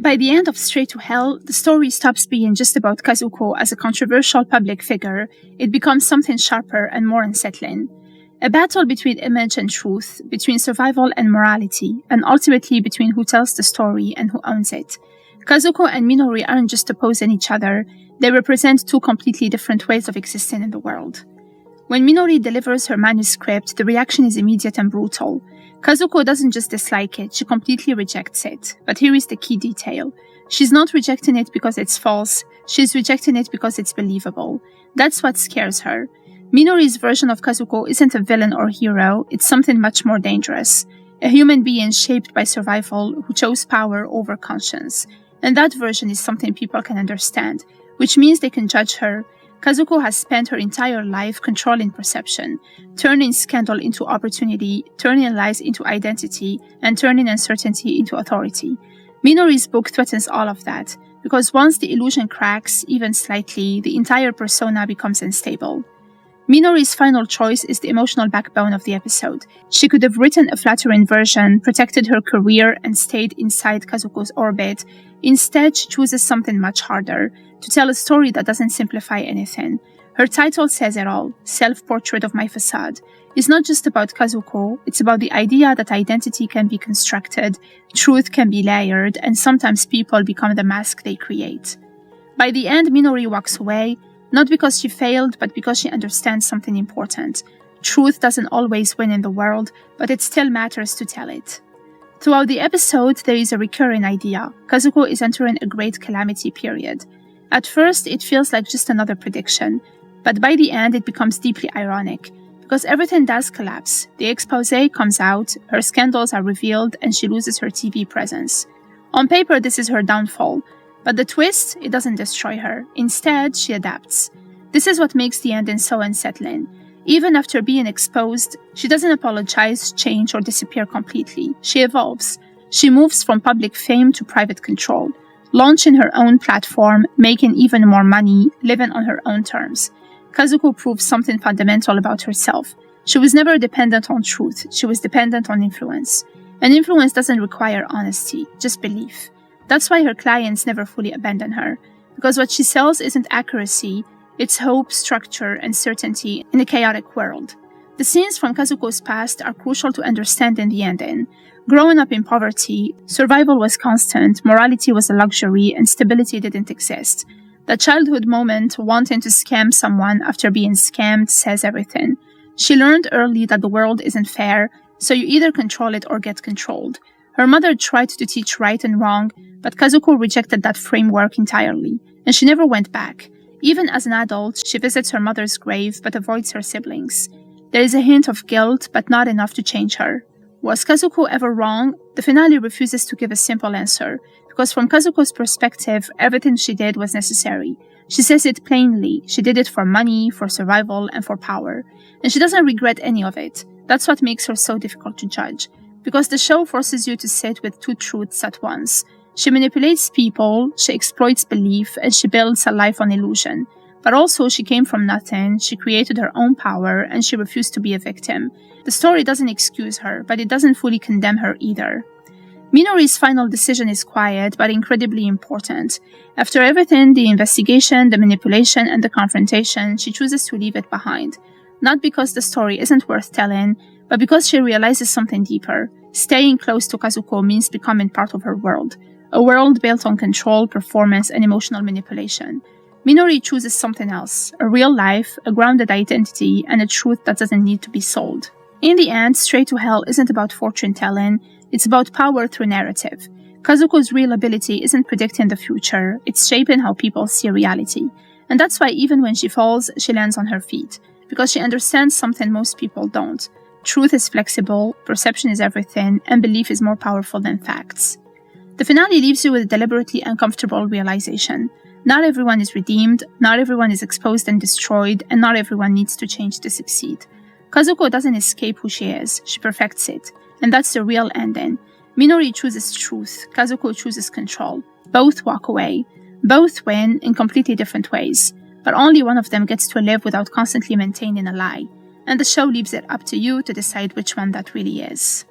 By the end of Straight to Hell, the story stops being just about Kazuko as a controversial public figure. It becomes something sharper and more unsettling. A battle between image and truth, between survival and morality, and ultimately between who tells the story and who owns it. Kazuko and Minori aren't just opposing each other, they represent two completely different ways of existing in the world. When Minori delivers her manuscript, the reaction is immediate and brutal. Kazuko doesn't just dislike it, she completely rejects it. But here is the key detail. She's not rejecting it because it's false, she's rejecting it because it's believable. That's what scares her. Minori's version of Kazuko isn't a villain or hero, it's something much more dangerous. A human being shaped by survival who chose power over conscience. And that version is something people can understand, which means they can judge her. Kazuko has spent her entire life controlling perception, turning scandal into opportunity, turning lies into identity, and turning uncertainty into authority. Minori's book threatens all of that, because once the illusion cracks, even slightly, the entire persona becomes unstable. Minori's final choice is the emotional backbone of the episode. She could have written a flattering version, protected her career, and stayed inside Kazuko's orbit. Instead, she chooses something much harder, to tell a story that doesn't simplify anything. Her title says it all, Self-Portrait of My Facade. It's not just about Kazuko, it's about the idea that identity can be constructed, truth can be layered, and sometimes people become the mask they create. By the end, Minori walks away, not because she failed, but because she understands something important. Truth doesn't always win in the world, but it still matters to tell it. Throughout the episode, there is a recurring idea. Kazuko is entering a great calamity period. At first, it feels like just another prediction, but by the end, it becomes deeply ironic, because everything does collapse. The expose comes out, her scandals are revealed, and she loses her TV presence. On paper, this is her downfall, but the twist, it doesn't destroy her. Instead, she adapts. This is what makes the ending so unsettling. Even after being exposed, she doesn't apologize, change, or disappear completely. She evolves. She moves from public fame to private control, launching her own platform, making even more money, living on her own terms. Kazuko proves something fundamental about herself. She was never dependent on truth, she was dependent on influence. And influence doesn't require honesty, just belief. That's why her clients never fully abandon her, because what she sells isn't accuracy, it's hope, structure, and certainty in a chaotic world. The scenes from Kazuko's past are crucial to understanding the ending. Growing up in poverty, survival was constant, morality was a luxury, and stability didn't exist. The childhood moment, wanting to scam someone after being scammed, says everything. She learned early that the world isn't fair, so you either control it or get controlled. Her mother tried to teach right and wrong, but Kazuko rejected that framework entirely, and she never went back. Even as an adult, she visits her mother's grave but avoids her siblings. There is a hint of guilt, but not enough to change her. Was Kazuko ever wrong? The finale refuses to give a simple answer, because from Kazuko's perspective, everything she did was necessary. She says it plainly. She did it for money, for survival, and for power. And she doesn't regret any of it. That's what makes her so difficult to judge, because the show forces you to sit with two truths at once. She manipulates people, she exploits belief, and she builds a life on illusion. But also, she came from nothing, she created her own power, and she refused to be a victim. The story doesn't excuse her, but it doesn't fully condemn her either. Minori's final decision is quiet, but incredibly important. After everything, the investigation, the manipulation, and the confrontation, she chooses to leave it behind. Not because the story isn't worth telling, but because she realizes something deeper. Staying close to Kazuko means becoming part of her world. A world built on control, performance, and emotional manipulation. Minori chooses something else, a real life, a grounded identity, and a truth that doesn't need to be sold. In the end, Straight to Hell isn't about fortune-telling, it's about power through narrative. Kazuko's real ability isn't predicting the future, it's shaping how people see reality. And that's why even when she falls, she lands on her feet, because she understands something most people don't. Truth is flexible, perception is everything, and belief is more powerful than facts. The finale leaves you with a deliberately uncomfortable realization. Not everyone is redeemed, not everyone is exposed and destroyed, and not everyone needs to change to succeed. Kazuko doesn't escape who she is, she perfects it. And that's the real ending. Minori chooses truth, Kazuko chooses control. Both walk away. Both win in completely different ways. But only one of them gets to live without constantly maintaining a lie. And the show leaves it up to you to decide which one that really is.